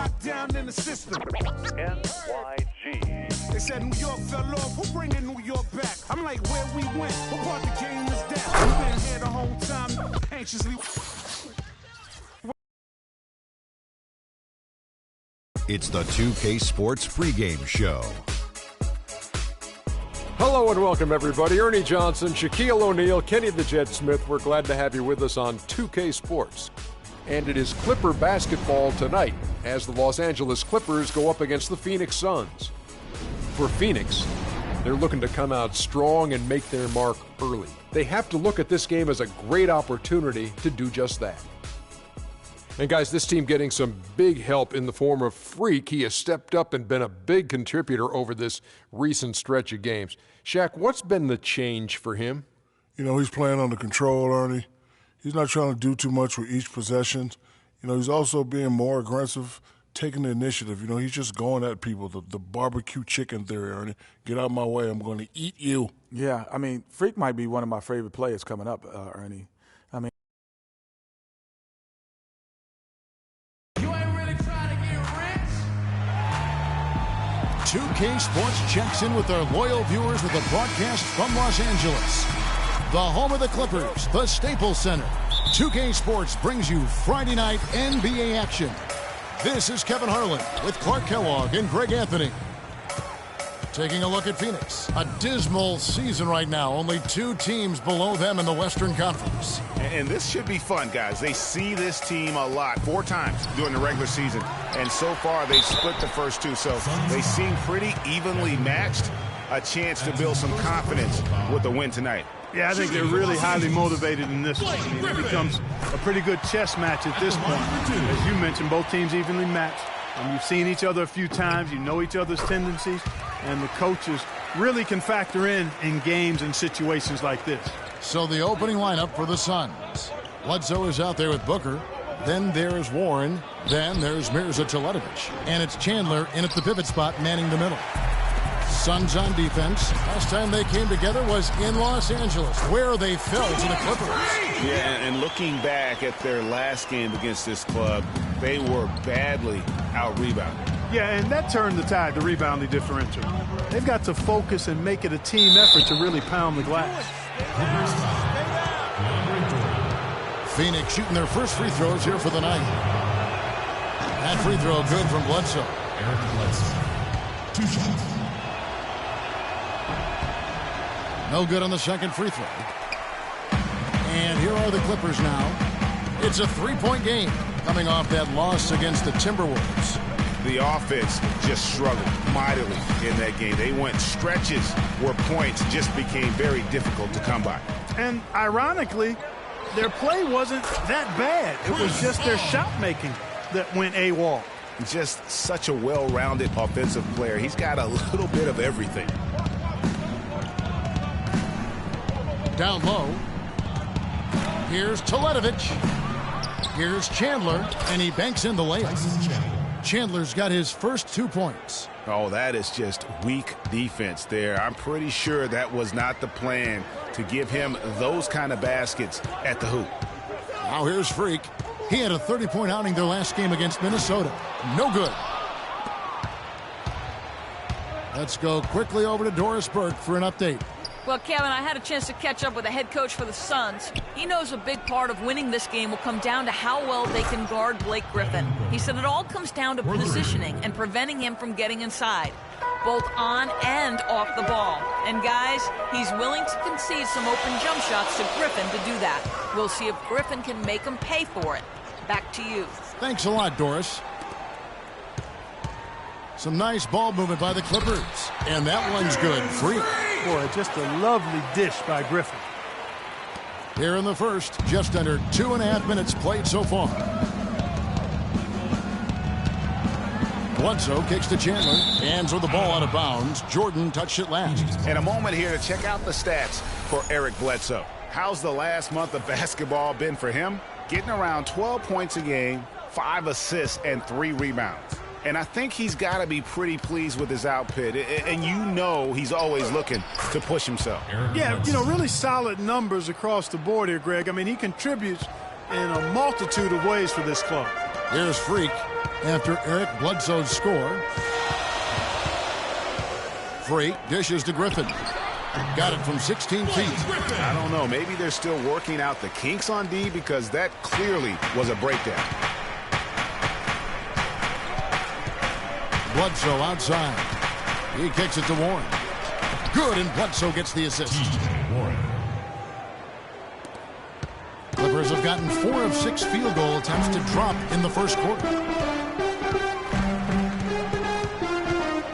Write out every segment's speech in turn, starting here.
locked down in the system. NYG. They said New York fell off. Who bringing New York back? I'm like, where we went? What part the game is that? We've been here the whole time, anxiously. It's the 2K Sports pregame show. Hello and welcome, everybody. Ernie Johnson, Shaquille O'Neal, Kenny the Jet Smith. We're glad to have you with us on 2K Sports. And it is Clipper basketball tonight as the Los Angeles Clippers go up against the Phoenix Suns. For Phoenix, they're looking to come out strong and make their mark early. They have to look at this game as a great opportunity to do just that. And guys, this team getting some big help in the form of Freak. He has stepped up and been a big contributor over this recent stretch of games. Shaq, what's been the change for him? You know, he's playing under control, Ernie. He's not trying to do too much with each possession. You know, he's also being more aggressive, taking the initiative. You know, he's just going at people, the barbecue chicken theory, Ernie. Get out of my way, I'm going to eat you. Yeah, I mean, Freak might be one of my favorite players coming up, Ernie. I mean, 2K Sports checks in with our loyal viewers with a broadcast from Los Angeles, the home of the Clippers, the Staples Center. 2K Sports brings you Friday night NBA action. This is Kevin Harlan with Clark Kellogg and Greg Anthony. Taking a look at Phoenix. A dismal season right now. Only two teams below them in the Western Conference. And this should be fun, guys. They see this team a lot, 4 times during the regular season. And so far, they've split the first 2, so they seem pretty evenly matched. A chance to build some confidence with the win tonight. Yeah, I think they're really highly motivated in this one. I mean, it becomes a pretty good chess match at this point. As you mentioned, both teams evenly matched. You've seen each other a few times. You know each other's tendencies. And the coaches really can factor in games and situations like this. So the opening lineup for the Suns. Bledsoe is out there with Booker. Then there's Warren. Then there's Mirza Teletovic. And it's Chandler in at the pivot spot, manning the middle. Suns on defense. Last time they came together was in Los Angeles, where they fell to the Clippers. Yeah, and looking back at their last game against this club, they were badly out-rebounded. Yeah, and that turned the tide, the rebounding differential. They've got to focus and make it a team effort to really pound the glass. Phoenix shooting their first free throws here for the night. That free throw good from Bledsoe. Eric Bledsoe. 2 shots. No good on the second free throw. And here are the Clippers now. It's a 3-point game coming off that loss against the Timberwolves. The offense just struggled mightily in that game. They went stretches where points just became very difficult to come by. And ironically, their play wasn't that bad. It was just their shot making that went AWOL. Just such a well-rounded offensive player. He's got a little bit of everything. Down low. Here's Teletovic. Here's Chandler, and he banks in the layup. Chandler's got his first 2 points. Oh, that is just weak defense there. I'm pretty sure that was not the plan to give him those kind of baskets at the hoop. Now here's Freak. He had a 30-point outing their last game against Minnesota. No good. Let's go quickly over to Doris Burke for an update. Well, Kevin, I had a chance to catch up with the head coach for the Suns. He knows a big part of winning this game will come down to how well they can guard Blake Griffin. He said it all comes down to positioning and preventing him from getting inside, both on and off the ball. And guys, he's willing to concede some open jump shots to Griffin to do that. We'll see if Griffin can make him pay for it. Back to you. Thanks a lot, Doris. Some nice ball movement by the Clippers. And that one's good. Free. Boy, just a lovely dish by Griffin. Here in the first, just under 2.5 minutes played so far. Bledsoe kicks to Chandler. Hands with the ball out of bounds. Jordan touched it last. And a moment here to check out the stats for Eric Bledsoe. How's the last month of basketball been for him? Getting around 12 points a game, 5 assists, and 3 rebounds. And I think he's got to be pretty pleased with his output. And you know he's always looking to push himself. Yeah, you know, really solid numbers across the board here, Greg. I mean, he contributes in a multitude of ways for this club. Here's Freak. after Eric Bledsoe's score. Freak dishes to Griffin. Got it from 16 feet. I don't know. Maybe they're still working out the kinks on D because that clearly was a breakdown. Bledsoe outside. He kicks it to Warren. Good, and Bledsoe gets the assist. Clippers have gotten 4 of 6 field goal attempts to drop in the first quarter.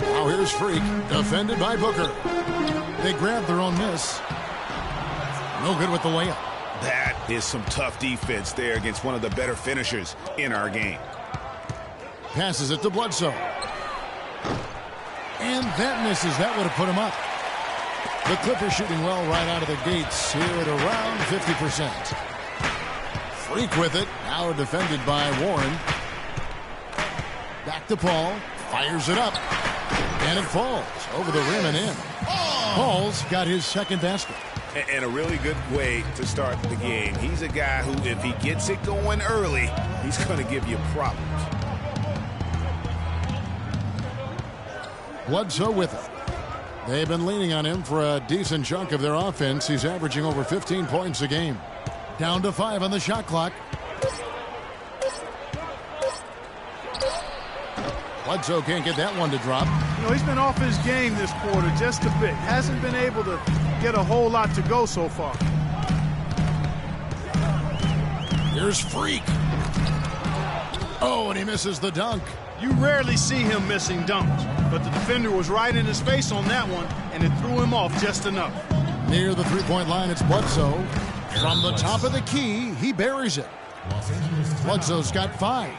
Now here's Freak, defended by Booker. They grab their own miss. No good with the layup. That is some tough defense there against one of the better finishers in our game. Passes it to Bledsoe. And that misses. That would have put him up. The Clippers shooting well right out of the gates here at around 50%. Freak with it. Now defended by Warren. Back to Paul. Fires it up. And it falls over the rim and in. Paul's got his second basket. And a really good way to start the game. He's a guy who, if he gets it going early, he's going to give you problems. Bledsoe with it. They've been leaning on him for a decent chunk of their offense. He's averaging over 15 points a game. Down to 5 on the shot clock. Bledsoe can't get that one to drop. You know, he's been off his game this quarter just a bit. Hasn't been able to get a whole lot to go so far. Here's Freak. Oh, and he misses the dunk. You rarely see him missing dunks, but the defender was right in his face on that one, and it threw him off just enough. Near the three-point line, it's Bledsoe. From the top of the key, he buries it. Bledsoe's got 5.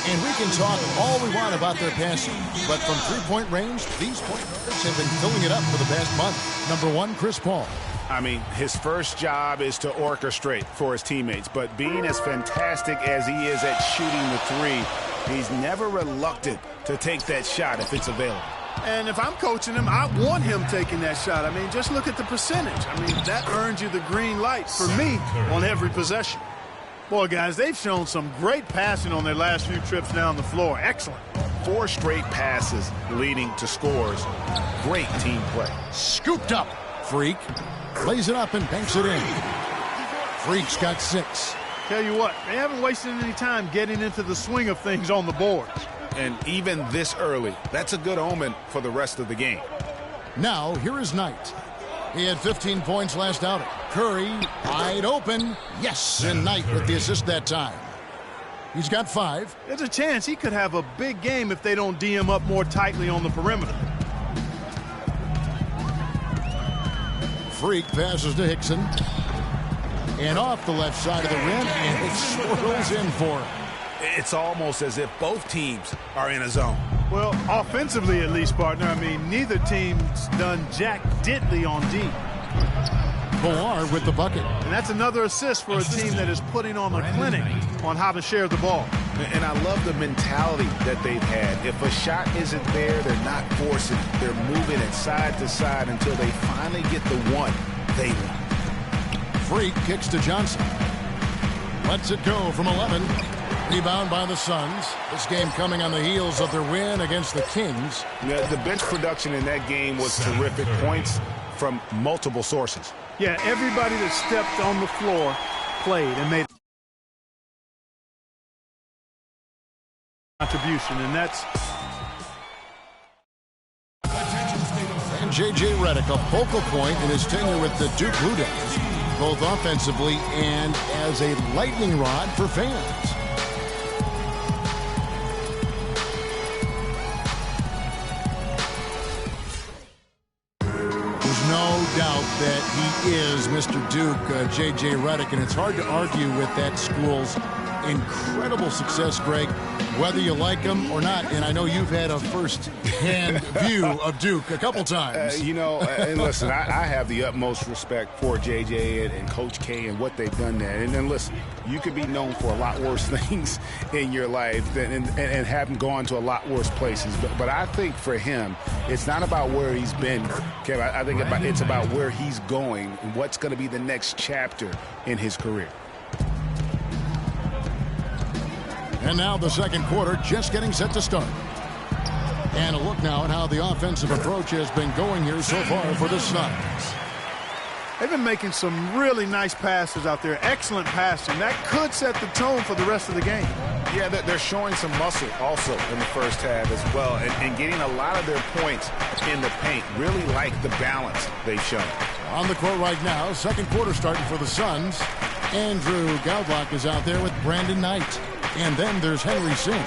And we can talk all we want about their passing, but from three-point range, these point guards have been filling it up for the past month. Number 1, Chris Paul. I mean, his first job is to orchestrate for his teammates, but being as fantastic as he is at shooting the three, he's never reluctant to take that shot if it's available. And if I'm coaching him, I want him taking that shot. I mean, just look at the percentage. I mean, that earns you the green light for me on every possession. Boy, guys, they've shown some great passing on their last few trips down the floor. Excellent. 4 straight passes leading to scores. Great team play. Scooped up. Freak plays it up and banks it in. Freak's got 6. Tell you what, they haven't wasted any time getting into the swing of things on the boards. And even this early, that's a good omen for the rest of the game. Now, here is Knight. He had 15 points last outing. Curry, wide open. Yes, and Knight with the assist that time. He's got 5. There's a chance he could have a big game if they don't D him up more tightly on the perimeter. Freak passes to Hickson. And off the left side of the rim, and it swirls in for him. It's almost as if both teams are in a zone. Well, offensively at least, partner. I mean, neither team's done jack diddly on D. Boar with the bucket. And that's another assist for a team that is putting on a clinic on how to share the ball. And I love the mentality that they've had. If a shot isn't there, they're not forcing it. They're moving it side to side until they finally get the one they want. Freak kicks to Johnson. Lets it go from 11. Rebound by the Suns. This game coming on the heels of their win against the Kings. The bench production in that game was terrific. Points from multiple sources. Yeah, everybody that stepped on the floor played and made contribution, and that's... And J.J. Redick, a focal point in his tenure with the Duke Blue Devils, both offensively and as a lightning rod for fans. No doubt that he is Mr. Duke, J.J. Redick, and it's hard to argue with that school's incredible success, Greg, whether you like him or not. And I know you've had a first-hand view of Duke a couple times. And listen, I have the utmost respect for JJ and Coach K and what they've done there. And then listen, you could be known for a lot worse things in your life and haven't gone to a lot worse places. But I think for him, it's not about where he's been, Kevin. I think it's about where he's going and what's going to be the next chapter in his career. And now the second quarter just getting set to start. And a look now at how the offensive approach has been going here so far for the Suns. They've been making some really nice passes out there. Excellent passing. That could set the tone for the rest of the game. Yeah, they're showing some muscle also in the first half as well, and getting a lot of their points in the paint. Really like the balance they've shown. On the court right now, second quarter starting for the Suns. Andrew Gaudlock is out there with Brandon Knight. And then there's Henry Sims.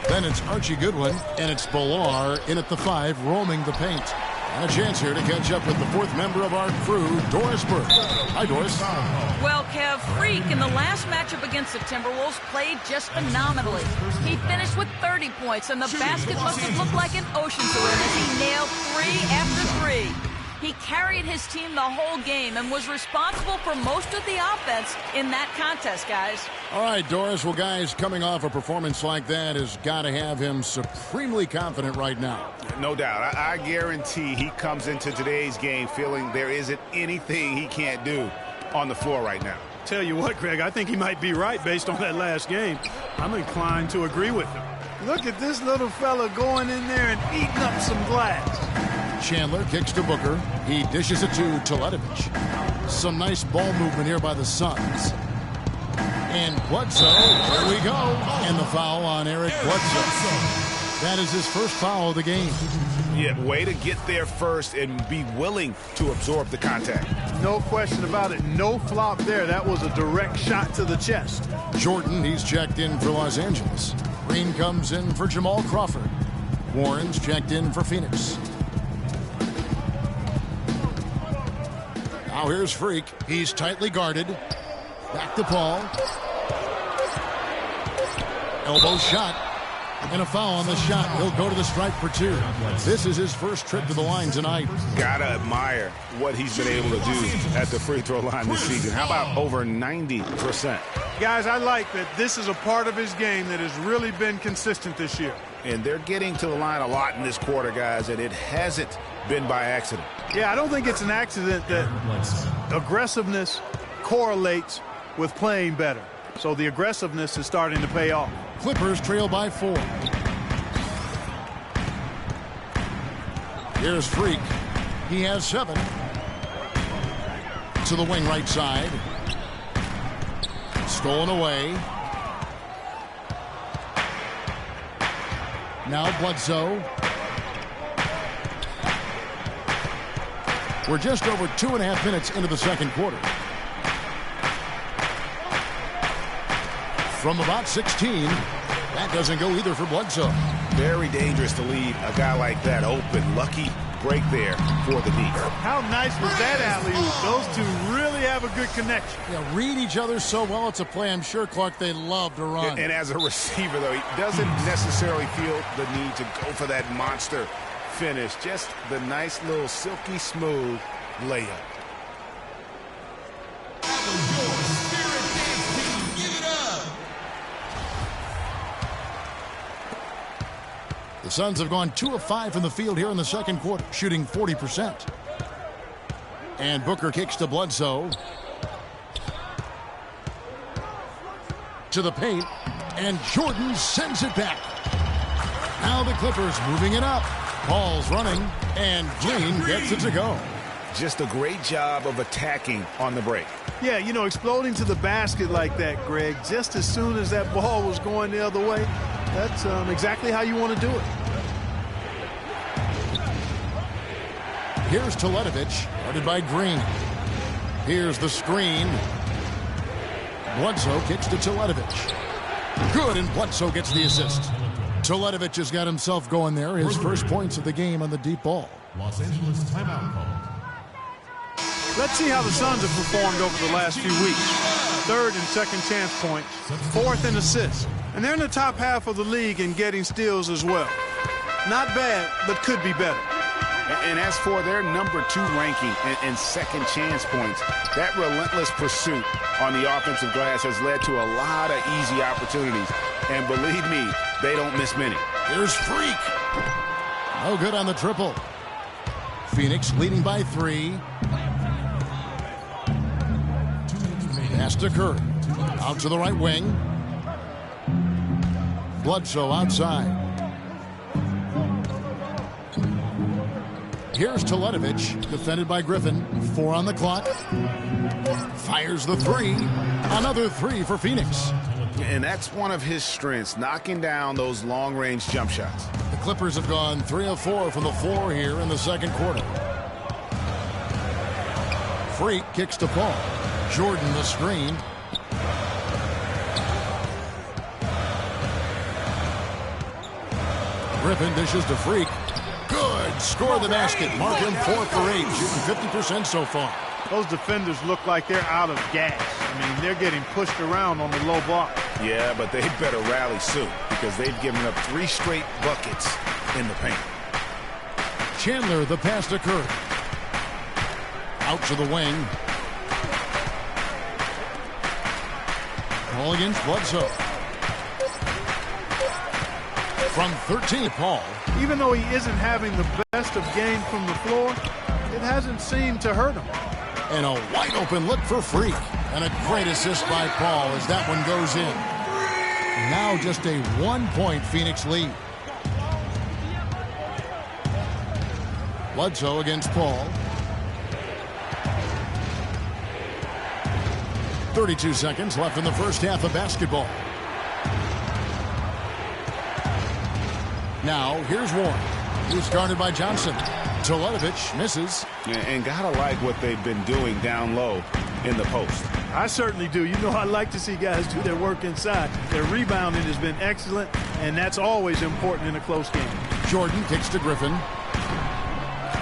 Then it's Archie Goodwin, and it's Bilal in at the 5, roaming the paint. And a chance here to catch up with the fourth member of our crew, Doris Burke. Hi, Doris. Well, Kev, Freak in the last matchup against the Timberwolves played just phenomenally. He finished with 30 points, and the basket must have looked like an ocean to him as he nailed 3 after 3. He carried his team the whole game and was responsible for most of the offense in that contest, guys. All right, Doris. Well, guys, coming off a performance like that has got to have him supremely confident right now. No doubt. I guarantee he comes into today's game feeling there isn't anything he can't do on the floor right now. Tell you what, Greg, I think he might be right based on that last game. I'm inclined to agree with him. Look at this little fella going in there and eating up some glass. Chandler kicks to Booker. He dishes it to Teletovic. Some nice ball movement here by the Suns. And Bledsoe, here we go. And the foul on Eric Bledsoe. That is his first foul of the game. Yeah, way to get there first and be willing to absorb the contact. No question about it. No flop there. That was a direct shot to the chest. Jordan, he's checked in for Los Angeles. Green comes in for Jamal Crawford. Warren's checked in for Phoenix. Now here's Freak. He's tightly guarded. Back to Paul. Elbow shot. And a foul on the shot. He'll go to the stripe for 2. This is his first trip to the line tonight. Gotta admire what he's been able to do at the free throw line this season. How about over 90%? Guys, I like that this is a part of his game that has really been consistent this year. And they're getting to the line a lot in this quarter, guys, and it hasn't been by accident. Yeah, I don't think it's an accident that aggressiveness correlates with playing better. So the aggressiveness is starting to pay off. Clippers trail by 4. Here's Freak. He has 7. To the wing right side. Stolen away. Now Bledsoe. We're just over 2.5 minutes into the second quarter. From about 16, that doesn't go either for Bledsoe. Very dangerous to leave a guy like that open. Lucky break there for the D. How nice was that alley-oop? Those two really have a good connection. Yeah, read each other so well. It's a play I'm sure, Clark, they love to run. And as a receiver, though, he doesn't necessarily feel the need to go for that monster finish. Just the nice little silky smooth layup. The Suns have gone 2 of 5 from the field here in the second quarter, shooting 40%. And Booker kicks to Bledsoe. To the paint. And Jordan sends it back. Now the Clippers moving it up. Paul's running. And Green gets it to go. Just a great job of attacking on the break. Yeah, you know, exploding to the basket like that, Greg, just as soon as that ball was going the other way, that's exactly how you want to do it. Here's Teletovic, guarded by Green. Here's the screen. Bledsoe kicks to Teletovic. Good, and Bledsoe gets the assist. Teletovic has got himself going there. His first points of the game on the deep ball. Los Angeles timeout call. Let's see how the Suns have performed over the last few weeks. third and second chance points, fourth in assists. And they're in the top half of the league in getting steals as well. Not bad, but could be better. And as for their number 2 ranking in second chance points, that relentless pursuit on the offensive glass has led to a lot of easy opportunities. And believe me, they don't miss many. Here's Freak. No good on the triple. Phoenix leading by 3. Pass to Curry. Out to the right wing. Bledsoe outside. Here's Teletovic, defended by Griffin. 4 on the clock. Fires the 3. Another 3 for Phoenix. And that's one of his strengths, knocking down those long-range jump shots. The Clippers have gone 3 of 4 from the floor here in the second quarter. Freak kicks to Paul. Jordan the screen. Griffin dishes to Freak. Good. Score the basket. Mark him 4 for 8. Shooting 50% so far. Those defenders look like they're out of gas. I mean, they're getting pushed around on the low block. Yeah, but they better rally soon because they've given up 3 straight buckets in the paint. Chandler, the pass to Curry. Out to the wing. Paul against Bledsoe. From 13, Paul. Even though he isn't having the best of games from the floor, it hasn't seemed to hurt him. And a wide open look for Freak. And a great assist by Paul as that one goes in. Now just a 1-point Phoenix lead. Bledsoe against Paul. 32 seconds left in the first half of basketball. Now, here's Warren. He's guarded by Johnson. Teletovic misses. And gotta like what they've been doing down low in the post. I certainly do. You know, I like to see guys do their work inside. Their rebounding has been excellent, and that's always important in a close game. Jordan kicks to Griffin.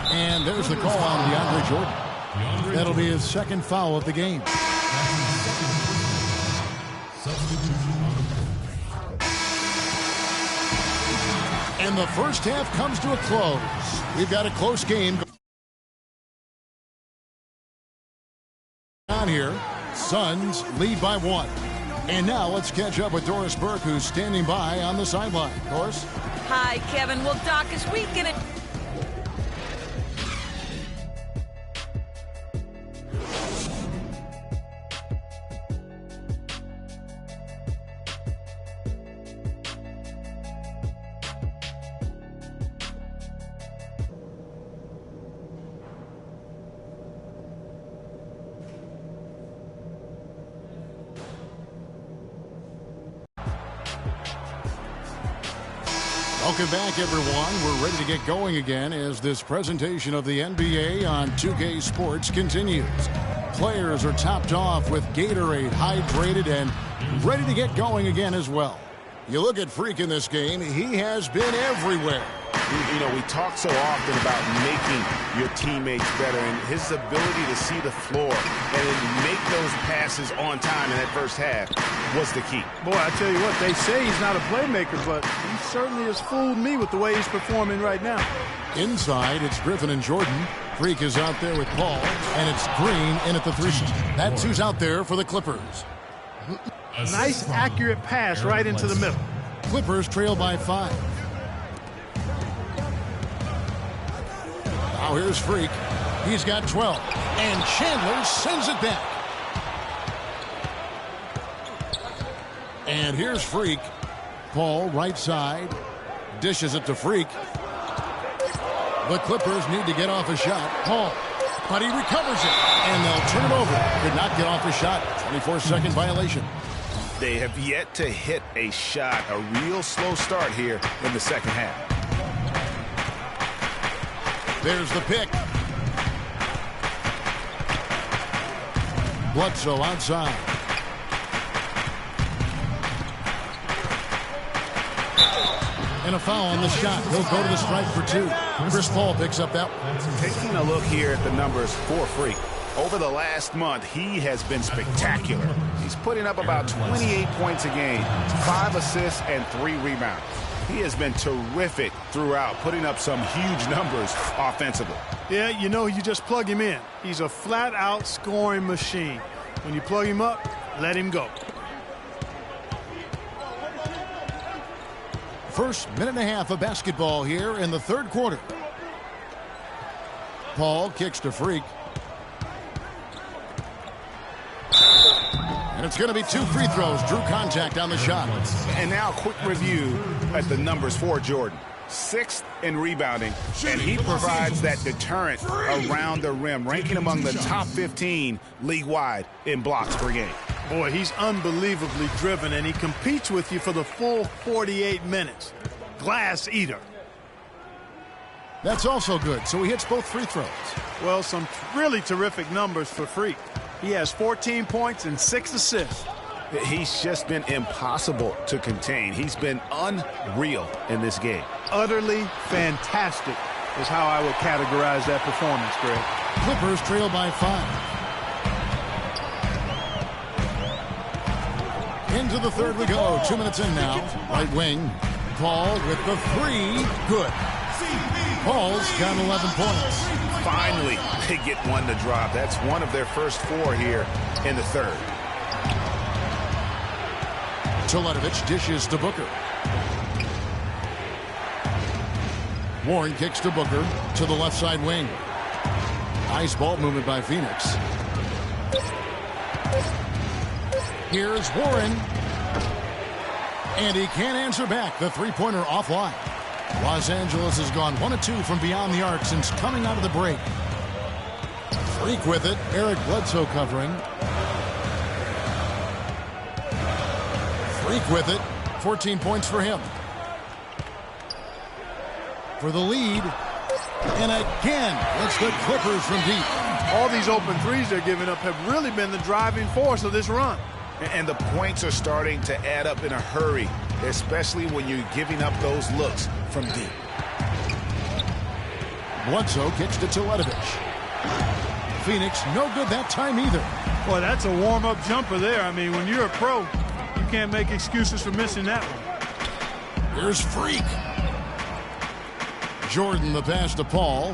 And there's the call on DeAndre Jordan. That'll be his second foul of the game. And the first half comes to a close. We've got a close game on here. Suns lead by 1. And now let's catch up with Doris Burke, who's standing by on the sideline. Doris? Hi, Kevin. Well, Doc, as we get it. Welcome back, everyone. We're ready to get going again as this presentation of the NBA on 2K Sports continues. Players are topped off with Gatorade, hydrated, and ready to get going again as well. You look at Freak in this game, he has been everywhere. You know, we talk so often about making your teammates better, and his ability to see the floor and then make those passes on time in that first half was the key. Boy, I tell you what, they say he's not a playmaker, but he certainly has fooled me with the way he's performing right now. Inside, it's Griffin and Jordan. Freak is out there with Paul, and it's Green in at the 3. That's who's out there for the Clippers. Nice, accurate pass right into the middle. Clippers trail by 5. Now here's Freak. He's got 12. And Chandler sends it back. And here's Freak. Paul, right side. Dishes it to Freak. The Clippers need to get off a shot. Paul. But he recovers it. And they'll turn it over. Could not get off a shot. 24-second violation. They have yet to hit a shot. A real slow start here in the second half. There's the pick. Bledsoe outside. And a foul on the shot. He'll go to the strike for 2. Chris Paul picks up that one. Taking a look here at the numbers for Freak. Over the last month, he has been spectacular. He's putting up about 28 points a game, 5 assists, and 3 rebounds. He has been terrific throughout, putting up some huge numbers offensively. Yeah, you know, you just plug him in. He's a flat-out scoring machine. When you plug him up, let him go. First minute and a half of basketball here in the third quarter. Paul kicks to Freak. And it's going to be 2 free throws. Drew contact on the shot. And now a quick review at the numbers for Jordan. 6th in rebounding, and he provides that deterrent around the rim, ranking among the top 15 league-wide in blocks per game. Boy, he's unbelievably driven, and he competes with you for the full 48 minutes. Glass eater. That's also good, so he hits both free throws. Well, some really terrific numbers for Freak. He has 14 points and 6 assists. He's just been impossible to contain. He's been unreal in this game. Utterly fantastic is how I would categorize that performance, Greg. Clippers trail by 5. Into the third we go. 2 minutes in now. Right wing. Paul with the 3. Good. Paul's got 11 points. Finally, they get one to drop. That's one of their first 4 here in the third. Teletovic dishes to Booker. Warren kicks to Booker to the left side wing. Nice ball movement by Phoenix. Here's Warren. And he can't answer back. The three-pointer offline. Los Angeles has gone 1 of 2 from beyond the arc since coming out of the break. Freak with it. Eric Bledsoe covering. Freak with it. 14 points for him. For the lead. And again, it's the Clippers from deep. All these open threes they're giving up have really been the driving force of this run. And the points are starting to add up in a hurry, especially when you're giving up those looks from deep. Bledsoe kicks to Teletovic. Phoenix, no good that time either. Boy, that's a warm-up jumper there. I mean, when you're a pro, you can't make excuses for missing that one. Here's Freak. Jordan the pass to Paul.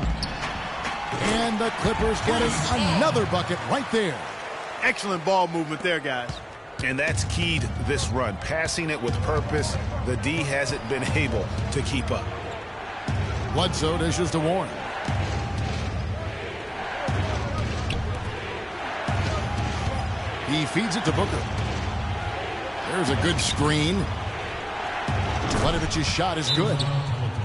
And the Clippers getting another bucket right there. Excellent ball movement there, guys. And that's keyed this run. Passing it with purpose. The D hasn't been able to keep up. Bledsoe dishes to Warren. He feeds it to Booker. There's a good screen. Teletovic's shot is good.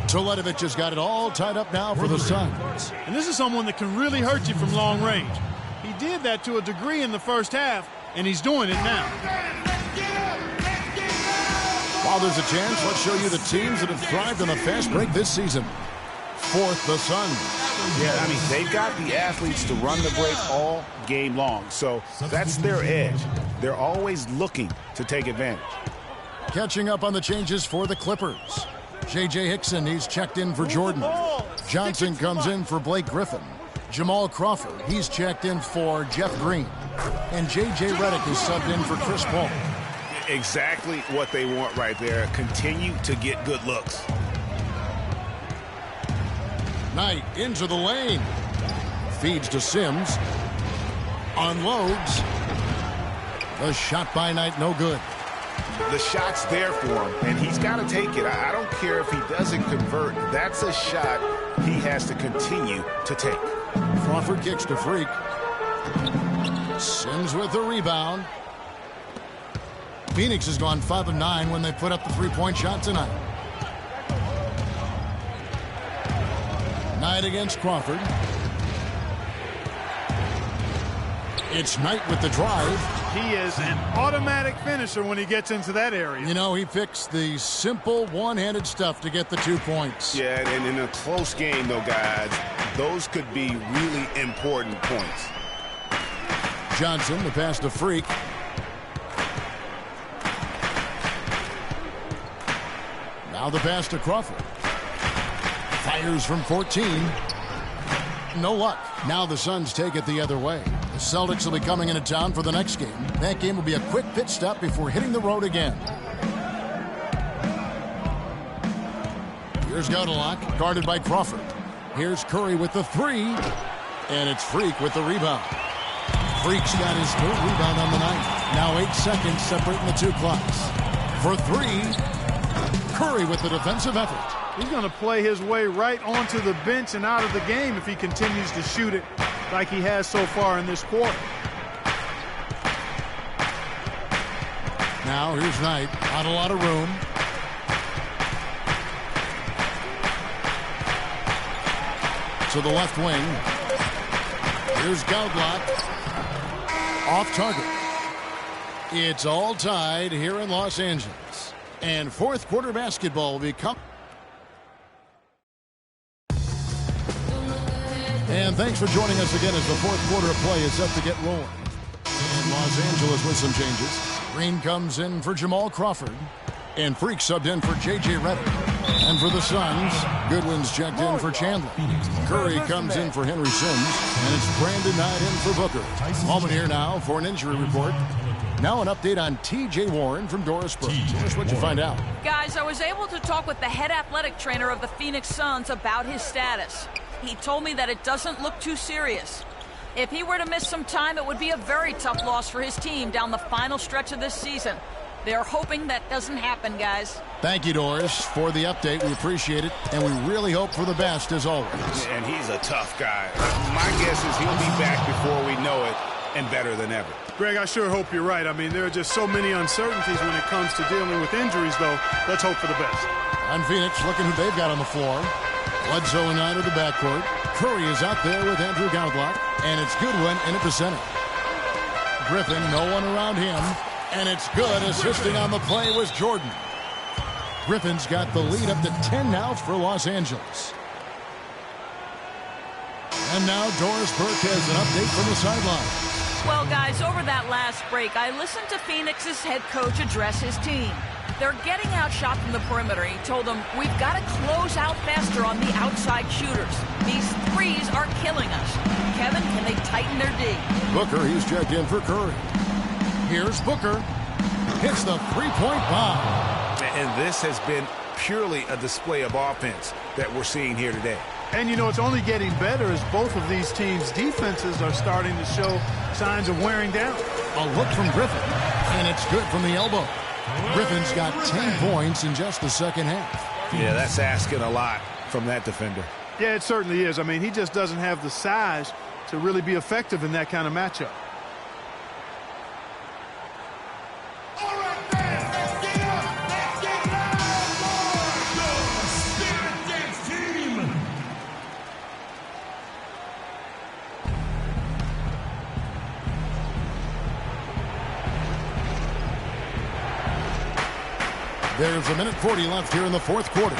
Teletovic has got it all tied up now for the Suns. And this is someone that can really hurt you from long range. He did that to a degree in the first half, and he's doing it now. While there's a chance, let's show you the teams that have thrived on the fast break this season. Fourth, the Suns. Yeah, I mean, they've got the athletes to run the break all game long, so that's their edge. They're always looking to take advantage. Catching up on the changes for the Clippers. J.J. Hickson, he's checked in for Jordan. Johnson comes in for Blake Griffin. Jamal Crawford, he's checked in for Jeff Green. And J.J. Redick is subbed in for Chris Paul. Exactly what they want right there. Continue to get good looks. Knight into the lane. Feeds to Sims. Unloads. The shot by Knight, no good. The shot's there for him, and he's got to take it. I don't care if he doesn't convert. That's a shot he has to continue to take. Crawford kicks to Freak. Sims with the rebound. Phoenix has gone 5 of 9 when they put up the three-point shot tonight. Knight against Crawford. It's Knight with the drive. He is an automatic finisher when he gets into that area. You know, he picks the simple one-handed stuff to get the 2 points. Yeah, and in a close game, though, guys, those could be really important points. Johnson, the pass to Freak. Now the pass to Crawford. Fires from 14. No luck. Now the Suns take it the other way. The Celtics will be coming into town for the next game. That game will be a quick pit stop before hitting the road again. Here's Gaudelak, guarded by Crawford. Here's Curry with the three, and it's Freak with the rebound. Freak's got his third rebound on the night. Now 8 seconds separating the two clocks. For three, Curry with the defensive effort. He's going to play his way right onto the bench and out of the game if he continues to shoot it like he has so far in this quarter. Now here's Knight. Not a lot of room. To the left wing. Here's Gaudelak. Off target. It's all tied here in Los Angeles. And fourth quarter basketball will become. And thanks for joining us again as the fourth quarter of play is set to get rolling. In Los Angeles with some changes. Green comes in for Jamal Crawford. And Freak subbed in for J.J. Redick. And for the Suns, Goodwin's checked in for Chandler. Curry comes in for Henry Sims. And it's Brandon Knight in for Booker. Moment here now for an injury report. Now an update on T.J. Warren from Dorisburg. Here's what you find out. Guys, I was able to talk with the head athletic trainer of the Phoenix Suns about his status. He told me that it doesn't look too serious. If he were to miss some time, it would be a very tough loss for his team down the final stretch of this season. They're hoping that doesn't happen, guys. Thank you, Doris, for the update. We appreciate it, and we really hope for the best as always. And he's a tough guy. My guess is he'll be back before we know it, and better than ever. Greg, I sure hope you're right. I mean, there are just so many uncertainties when it comes to dealing with injuries, though. Let's hope for the best. On Phoenix, looking who they've got on the floor. Bledsoe and Knight of the backcourt. Curry is out there with Andrew Gaudelak, and it's Goodwin in at the center. Griffin, no one around him, and it's good. Assisting on the play was Jordan. Griffin's got the lead up to 10 now for Los Angeles. And now Doris Burke has an update from the sideline. Well, guys, over that last break, I listened to Phoenix's head coach address his team. They're getting outshot from the perimeter. He told them, we've got to close out faster on the outside shooters. These threes are killing us. Kevin, can they tighten their D? Booker, he's checked in for Curry. Here's Booker. Hits the three-point bomb. And this has been purely a display of offense that we're seeing here today. And, you know, it's only getting better as both of these teams' defenses are starting to show signs of wearing down. A look from Griffin, and it's good from the elbow. Griffin's got 10 points in just the second half. Yeah, that's asking a lot from that defender. Yeah, it certainly is. I mean, he just doesn't have the size to really be effective in that kind of matchup. There's a minute 40 left here in the fourth quarter.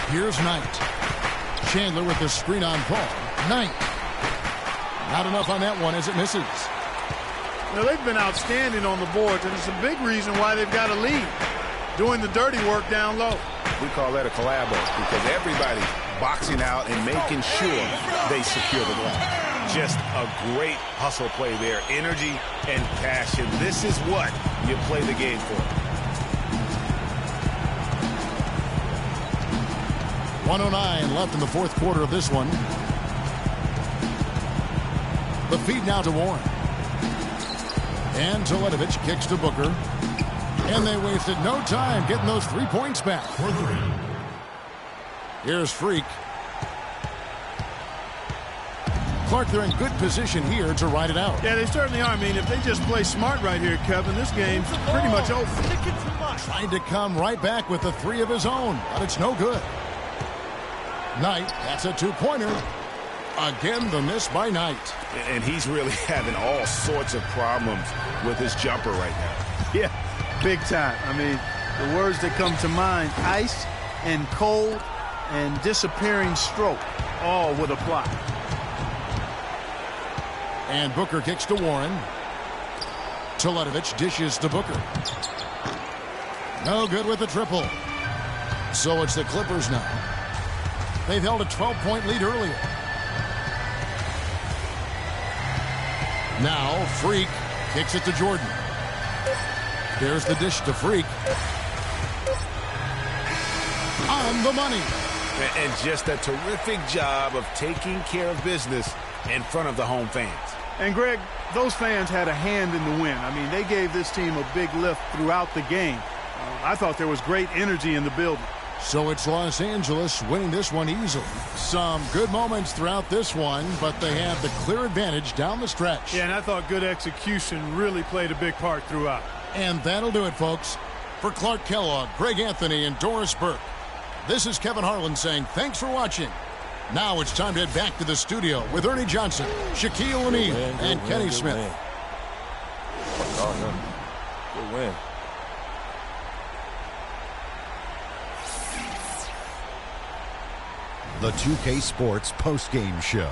Here's Knight. Chandler with the screen on Paul. Knight. Not enough on that one as it misses. Now, they've been outstanding on the boards, and it's a big reason why they've got a lead. Doing the dirty work down low. We call that a collabo because everybody's boxing out and making sure they secure the glass. Just a great hustle play there. Energy and passion. This is what you play the game for. 1:09 left in the fourth quarter of this one. The feed now to Warren. And Teletovic kicks to Booker. And they wasted no time getting those 3 points back. Here's Freak. Clark, they're in good position here to ride it out. Yeah, they certainly are. I mean, if they just play smart right here, Kevin, this game's pretty much over. Tried to come right back with the three of his own, but it's no good. Knight, that's a two-pointer. Again, the miss by Knight. And he's really having all sorts of problems with his jumper right now. Yeah, big time. I mean, the words that come to mind, ice and cold and disappearing stroke, all would apply. And Booker kicks to Warren. Teletovic dishes to Booker. No good with the triple. So it's the Clippers now. They've held a 12-point lead earlier. Now Freak kicks it to Jordan. There's the dish to Freak. On the money. And just a terrific job of taking care of business in front of the home fans. And, Greg, those fans had a hand in the win. I mean, they gave this team a big lift throughout the game. I thought there was great energy in the building. So it's Los Angeles winning this one easily. Some good moments throughout this one, but they have the clear advantage down the stretch. Yeah, and I thought good execution really played a big part throughout. And that'll do it, folks. For Clark Kellogg, Greg Anthony, and Doris Burke, this is Kevin Harlan saying thanks for watching. Now it's time to head back to the studio with Ernie Johnson, Shaquille O'Neal, and Kenny Smith. Good win. The 2K Sports postgame show.